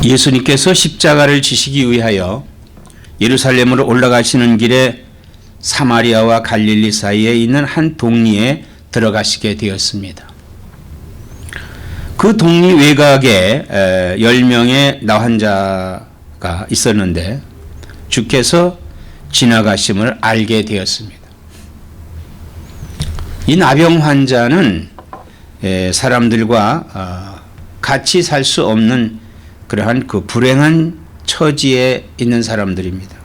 예수님께서 십자가를 지시기 위하여 예루살렘으로 올라가시는 길에 사마리아와 갈릴리 사이에 있는 한 동리에 들어가시게 되었습니다. 그 동리 외곽에 10명의 나환자가 있었는데 주께서 지나가심을 알게 되었습니다. 이 나병 환자는 사람들과 같이 살 수 없는 그러한 그 불행한 처지에 있는 사람들입니다.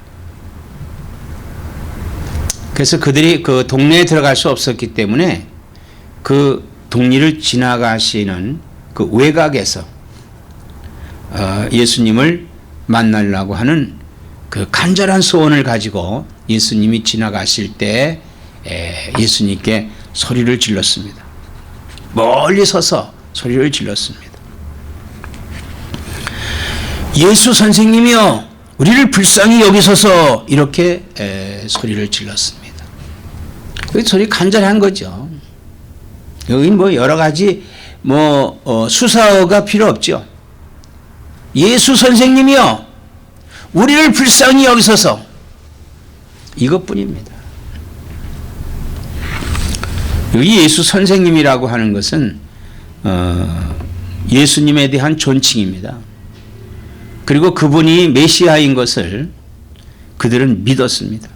그래서 그들이 그 동네에 들어갈 수 없었기 때문에 그 동리를 지나가시는 그 외곽에서 예수님을 만나려고 하는 그 간절한 소원을 가지고 예수님이 지나가실 때 예수님께 소리를 질렀습니다. 멀리 서서 소리를 질렀습니다. 예수 선생님이여, 우리를 불쌍히 여기소서, 이렇게 소리를 질렀습니다. 그 소리 간절한 거죠. 여기 뭐 여러 가지 수사어가 필요 없죠. 예수 선생님이여, 우리를 불쌍히 여기소서, 이것뿐입니다. 여기 예수 선생님이라고 하는 것은 예수님에 대한 존칭입니다. 그리고 그분이 메시아인 것을 그들은 믿었습니다.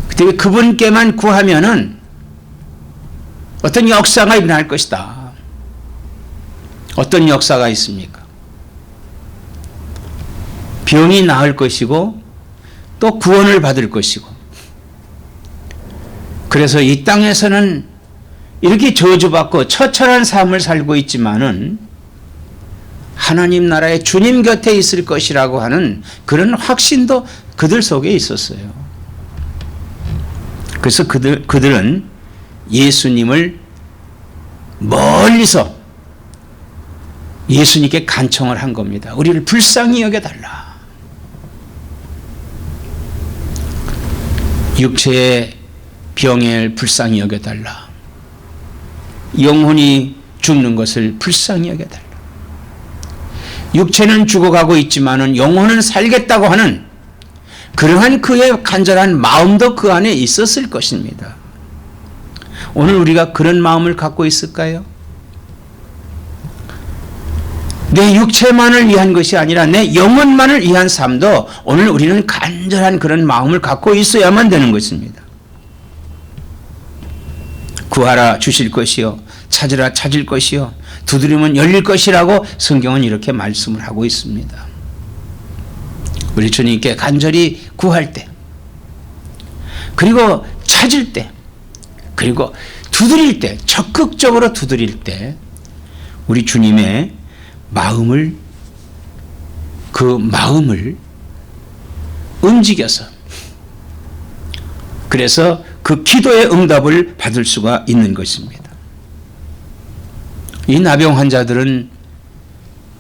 그때 그분께만 구하면은 어떤 역사가 일어날 것이다. 어떤 역사가 있습니까? 병이 나을 것이고 또 구원을 받을 것이고, 그래서 이 땅에서는 이렇게 저주받고 처철한 삶을 살고 있지만은 하나님 나라의 주님 곁에 있을 것이라고 하는 그런 확신도 그들 속에 있었어요. 그래서 그들은 예수님을 멀리서 예수님께 간청을 한 겁니다. 우리를 불쌍히 여겨달라. 육체의 병을 불쌍히 여겨달라. 영혼이 죽는 것을 불쌍히 여겨달라. 육체는 죽어가고 있지만은 영혼은 살겠다고 하는 그러한 그의 간절한 마음도 그 안에 있었을 것입니다. 오늘 우리가 그런 마음을 갖고 있을까요? 내 육체만을 위한 것이 아니라 내 영혼만을 위한 삶도 오늘 우리는 간절한 그런 마음을 갖고 있어야만 되는 것입니다. 구하라 주실 것이요, 찾으라 찾을 것이요, 두드리면 열릴 것이라고 성경은 이렇게 말씀을 하고 있습니다. 우리 주님께 간절히 구할 때, 그리고 찾을 때, 그리고 두드릴 때, 적극적으로 두드릴 때 우리 주님의 그 마음을 움직여서, 그래서 그 기도의 응답을 받을 수가 있는 것입니다. 이 나병 환자들은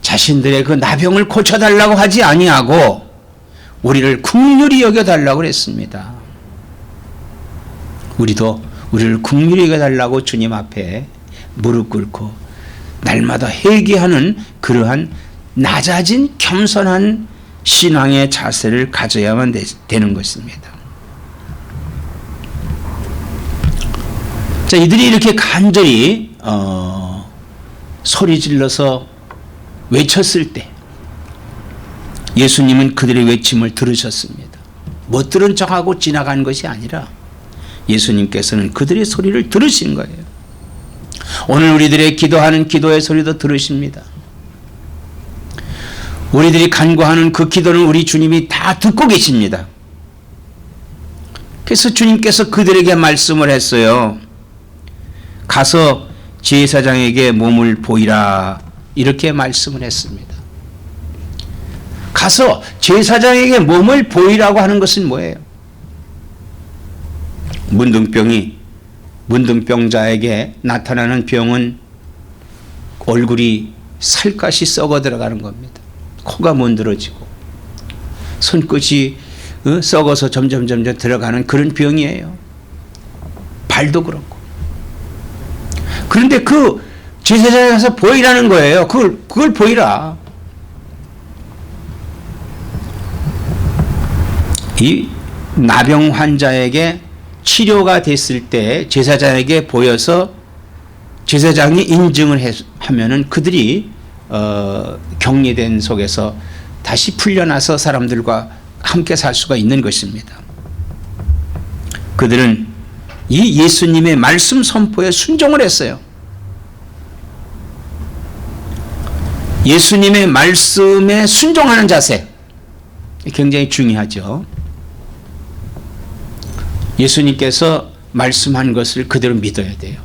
자신들의 그 나병을 고쳐달라고 하지 아니하고 우리를 긍휼히 여겨달라고 그랬습니다. 우리도 우리를 긍휼히 여겨달라고 주님 앞에 무릎 꿇고 날마다 회개하는 그러한 낮아진 겸손한 신앙의 자세를 가져야만 되는 것입니다. 자, 이들이 이렇게 간절히 소리 질러서 외쳤을 때 예수님은 그들의 외침을 들으셨습니다. 못 들은 척하고 지나간 것이 아니라 예수님께서는 그들의 소리를 들으신 거예요. 오늘 우리들의 기도하는 기도의 소리도 들으십니다. 우리들이 간구하는 그 기도는 우리 주님이 다 듣고 계십니다. 그래서 주님께서 그들에게 말씀을 했어요. 가서 제사장에게 몸을 보이라, 이렇게 말씀을 했습니다. 가서 제사장에게 몸을 보이라고 하는 것은 뭐예요? 문둥병자에게 나타나는 병은 얼굴이 살갗이 썩어 들어가는 겁니다. 코가 문드러지고 손끝이 썩어서 점점 들어가는 그런 병이에요. 발도 그렇고. 그런데 그 제사장에 가서 보이라는 거예요. 그걸 보이라. 이 나병 환자에게 치료가 됐을 때 제사장에게 보여서 제사장이 인증을 하면은 그들이 격리된 속에서 다시 풀려나서 사람들과 함께 살 수가 있는 것입니다. 그들은 이 예수님의 말씀 선포에 순종을 했어요. 예수님의 말씀에 순종하는 자세 굉장히 중요하죠. 예수님께서 말씀한 것을 그대로 믿어야 돼요.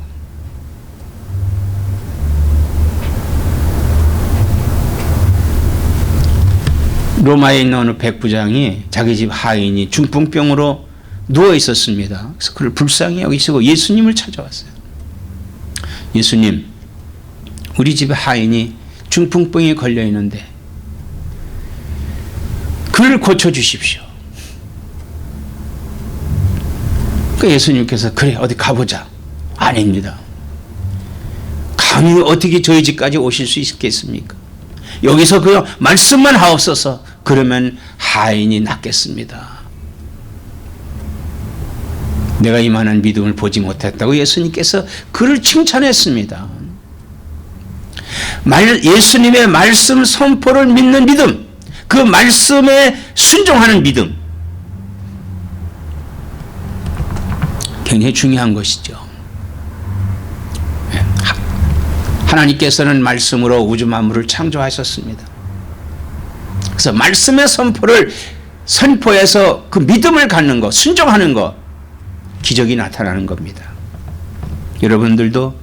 로마에 있는 어느 백부장이 자기 집 하인이 중풍병으로 누워 있었습니다. 그래서 그를 불쌍히 여기시고 예수님을 찾아왔어요. 예수님, 우리 집에 하인이 중풍병에 걸려 있는데 그를 고쳐주십시오. 그러니까 예수님께서 그래 어디 가보자. 아닙니다. 감히 어떻게 저희 집까지 오실 수 있겠습니까? 여기서 그냥 말씀만 하옵소서. 그러면 하인이 낫겠습니다. 내가 이만한 믿음을 보지 못했다고 예수님께서 그를 칭찬했습니다. 예수님의 말씀 선포를 믿는 믿음, 그 말씀에 순종하는 믿음, 굉장히 중요한 것이죠. 하나님께서는 말씀으로 우주 만물을 창조하셨습니다. 그래서 말씀의 선포해서 그 믿음을 갖는 것, 순종하는 것, 기적이 나타나는 겁니다. 여러분들도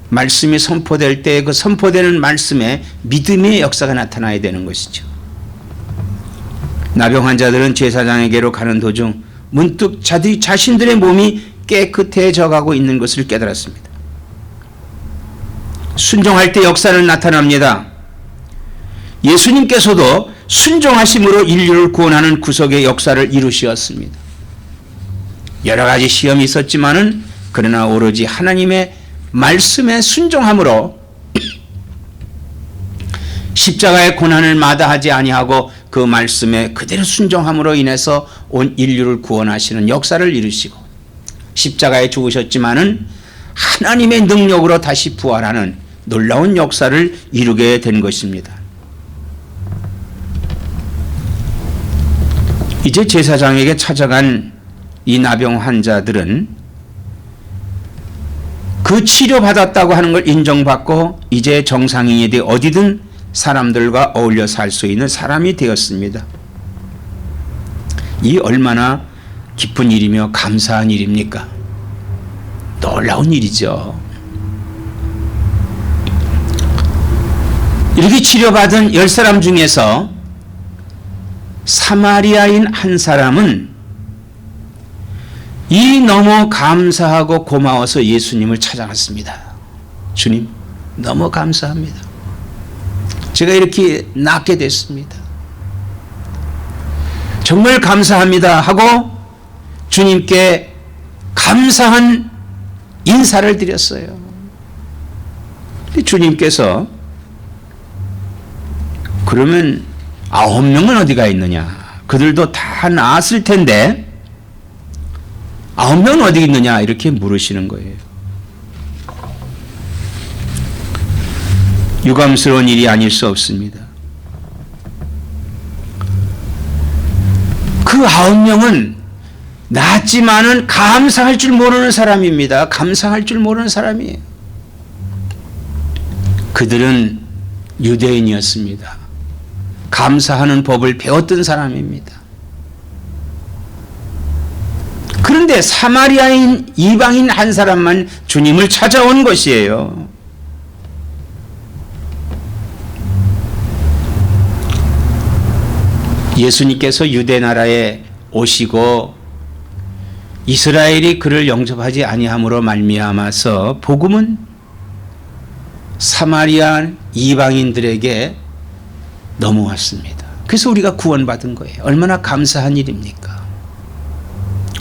말씀이 선포될 때 그 선포되는 말씀에 믿음의 역사가 나타나야 되는 것이죠. 나병 환자들은 제사장에게로 가는 도중 문득 자신들의 몸이 깨끗해져 가고 있는 것을 깨달았습니다. 순종할 때 역사는 나타납니다. 예수님께서도 순종하심으로 인류를 구원하는 구속의 역사를 이루셨습니다. 여러 가지 시험이 있었지만은 그러나 오로지 하나님의 말씀에 순종함으로 십자가의 고난을 마다하지 아니하고 그 말씀에 그대로 순종함으로 인해서 온 인류를 구원하시는 역사를 이루시고 십자가에 죽으셨지만은 하나님의 능력으로 다시 부활하는 놀라운 역사를 이루게 된 것입니다. 이제 제사장에게 찾아간 이 나병 환자들은 그 치료받았다고 하는 걸 인정받고 이제 정상인이 되어 어디든 사람들과 어울려 살 수 있는 사람이 되었습니다. 이 얼마나 기쁜 일이며 감사한 일입니까? 놀라운 일이죠. 이렇게 치료받은 10사람 중에서 사마리아인 한 사람은 이 너무 감사하고 고마워서 예수님을 찾아갔습니다. 주님, 너무 감사합니다. 제가 이렇게 낫게 됐습니다. 정말 감사합니다 하고 주님께 감사한 인사를 드렸어요. 주님께서 그러면 9명은 어디가 있느냐? 그들도 다 나았을 텐데 9명은 어디 있느냐? 이렇게 물으시는 거예요. 유감스러운 일이 아닐 수 없습니다. 그 9명은 낫지만은 감사할 줄 모르는 사람입니다. 감사할 줄 모르는 사람이에요. 그들은 유대인이었습니다. 감사하는 법을 배웠던 사람입니다. 그런데 사마리아인 이방인 한 사람만 주님을 찾아온 것이에요. 예수님께서 유대 나라에 오시고 이스라엘이 그를 영접하지 아니함으로 말미암아서 복음은 사마리아 이방인들에게 넘어왔습니다. 그래서 우리가 구원받은 거예요. 얼마나 감사한 일입니까?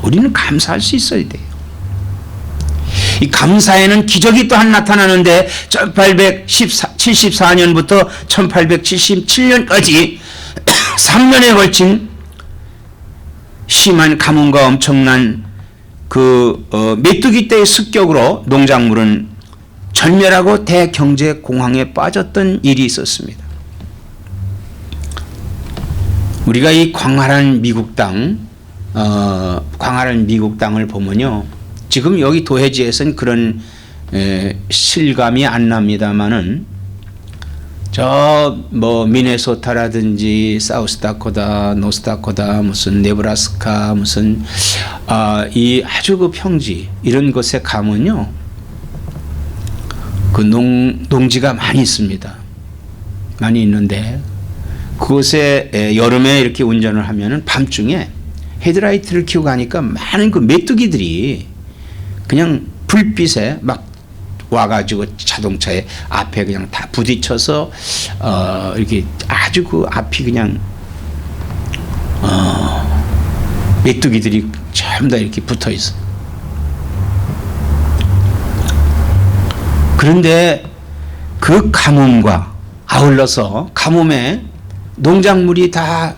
우리는 감사할 수 있어야 돼요. 이 감사에는 기적이 또한 나타나는데 1874년부터 1877년까지 3년에 걸친 심한 가뭄과 엄청난 메뚜기 떼의 습격으로 농작물은 절멸하고 대경제 공황에 빠졌던 일이 있었습니다. 우리가 이 광활한 미국 땅을 보면요, 지금 여기 도해지에서는 그런 실감이 안 납니다만은 저 미네소타라든지 사우스다코다, 노스다코다, 무슨 네브라스카, 무슨 이 아주 그 평지 이런 곳에 가면요, 그 농지가 많이 있습니다. 많이 있는데 그곳에 여름에 이렇게 운전을 하면은 밤중에 헤드라이트를 켜고 가니까 많은 그 메뚜기들이 그냥 불빛에 막 와가지고 자동차에 앞에 그냥 다 부딪혀서 이렇게 아주 그 앞이 그냥 메뚜기들이 전부 다 이렇게 붙어 있어. 그런데 그 가뭄과 아울러서 가뭄에 농작물이 다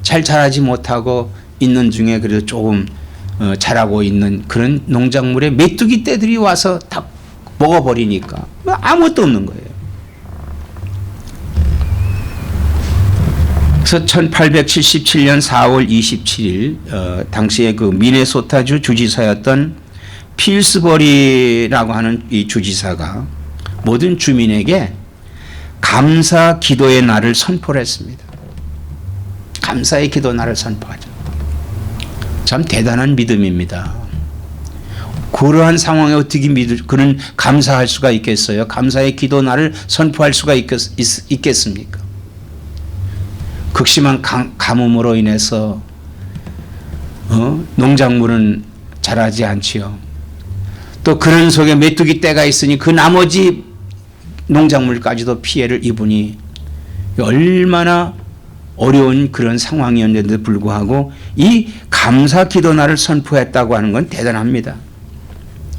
잘 자라지 못하고 있는 중에 그래도 조금 자라고 있는 그런 농작물에 메뚜기 떼들이 와서 다 먹어버리니까 아무것도 없는 거예요. 그래서 1877년 4월 27일 당시에 그 미네소타주 주지사였던 필스버리라고 하는 이 주지사가 모든 주민에게 감사 기도의 날을 선포를 했습니다. 감사의 기도 날을 선포하죠. 참 대단한 믿음입니다. 그러한 상황에 어떻게 그는 감사할 수가 있겠어요? 감사의 기도 날을 선포할 수가 있겠습니까? 극심한 가뭄으로 인해서 농작물은 자라지 않지요. 또 그런 속에 메뚜기 떼가 있으니 그 나머지 농작물까지도 피해를 입으니 얼마나 어려운 그런 상황이었는데도 불구하고 이 감사 기도 날을 선포했다고 하는 건 대단합니다.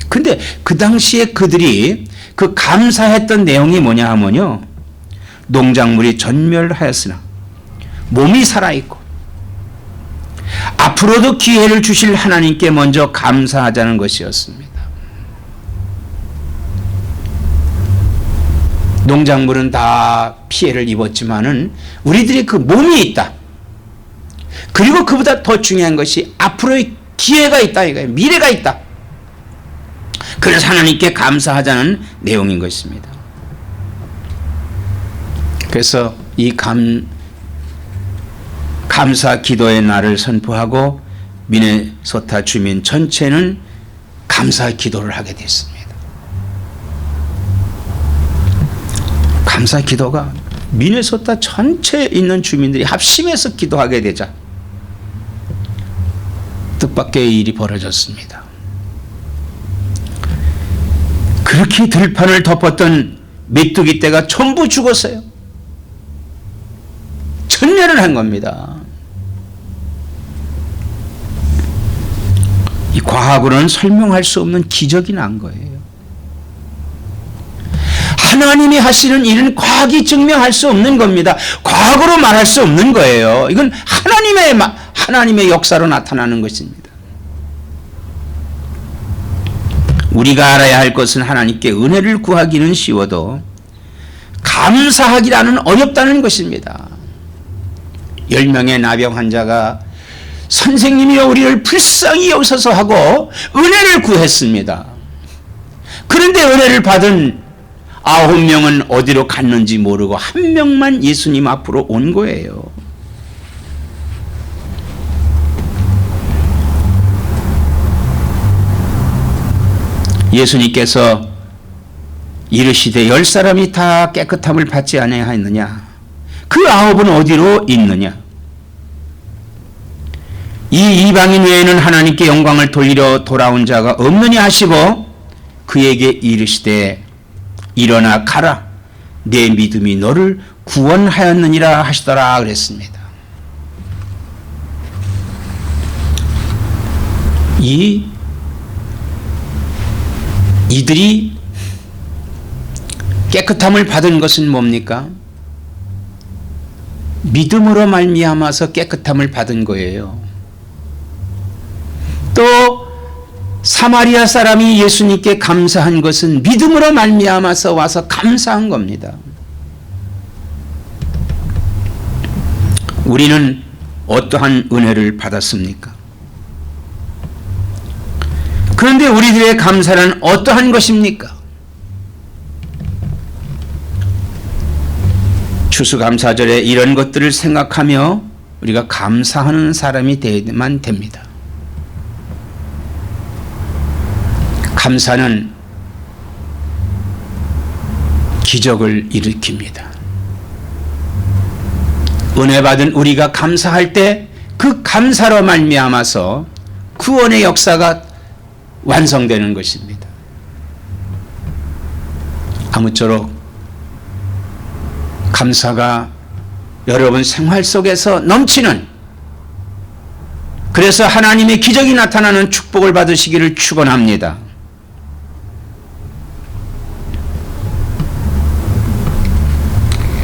근데 그 당시에 그들이 그 감사했던 내용이 뭐냐 하면요, 농작물이 전멸하였으나 몸이 살아있고 앞으로도 기회를 주실 하나님께 먼저 감사하자는 것이었습니다. 농작물은 다 피해를 입었지만은 우리들이 그 몸이 있다. 그리고 그보다 더 중요한 것이 앞으로의 기회가 있다 이거예요. 미래가 있다. 그래서 하나님께 감사하자는 내용인 것입니다. 그래서 이 감사 기도의 날을 선포하고 미네소타 주민 전체는 감사 기도를 하게 됐습니다. 감사 기도가 미네소타 전체에 있는 주민들이 합심해서 기도하게 되자 뜻밖의 일이 벌어졌습니다. 그렇게 들판을 덮었던 메뚜기 떼가 전부 죽었어요. 전멸을 한 겁니다. 이 과학으로는 설명할 수 없는 기적이 난 거예요. 하나님이 하시는 일은 과학이 증명할 수 없는 겁니다. 과학으로 말할 수 없는 거예요. 이건 하나님의 역사로 나타나는 것입니다. 우리가 알아야 할 것은 하나님께 은혜를 구하기는 쉬워도 감사하기라는 어렵다는 것입니다. 10명의 나병 환자가 선생님이여 우리를 불쌍히 여기소서 하고 은혜를 구했습니다. 그런데 은혜를 받은 9명은 어디로 갔는지 모르고 1명만 예수님 앞으로 온 거예요. 예수님께서 이르시되 10사람이 다 깨끗함을 받지 아니하였느냐? 그 9은 어디로 있느냐? 이 이방인 외에는 하나님께 영광을 돌리러 돌아온 자가 없느냐 하시고 그에게 이르시되 일어나 가라 내 믿음이 너를 구원하였느니라 하시더라 그랬습니다. 이들이 깨끗함을 받은 것은 뭡니까? 믿음으로 말미암아서 깨끗함을 받은 거예요. 또 사마리아 사람이 예수님께 감사한 것은 믿음으로 말미암아서 와서 감사한 겁니다. 우리는 어떠한 은혜를 받았습니까? 그런데 우리들의 감사는 어떠한 것입니까? 추수감사절에 이런 것들을 생각하며 우리가 감사하는 사람이 되어야만 됩니다. 감사는 기적을 일으킵니다. 은혜 받은 우리가 감사할 때 그 감사로 말미암아서 구원의 역사가 완성되는 것입니다. 아무쪼록 감사가 여러분 생활 속에서 넘치는, 그래서 하나님의 기적이 나타나는 축복을 받으시기를 축원합니다.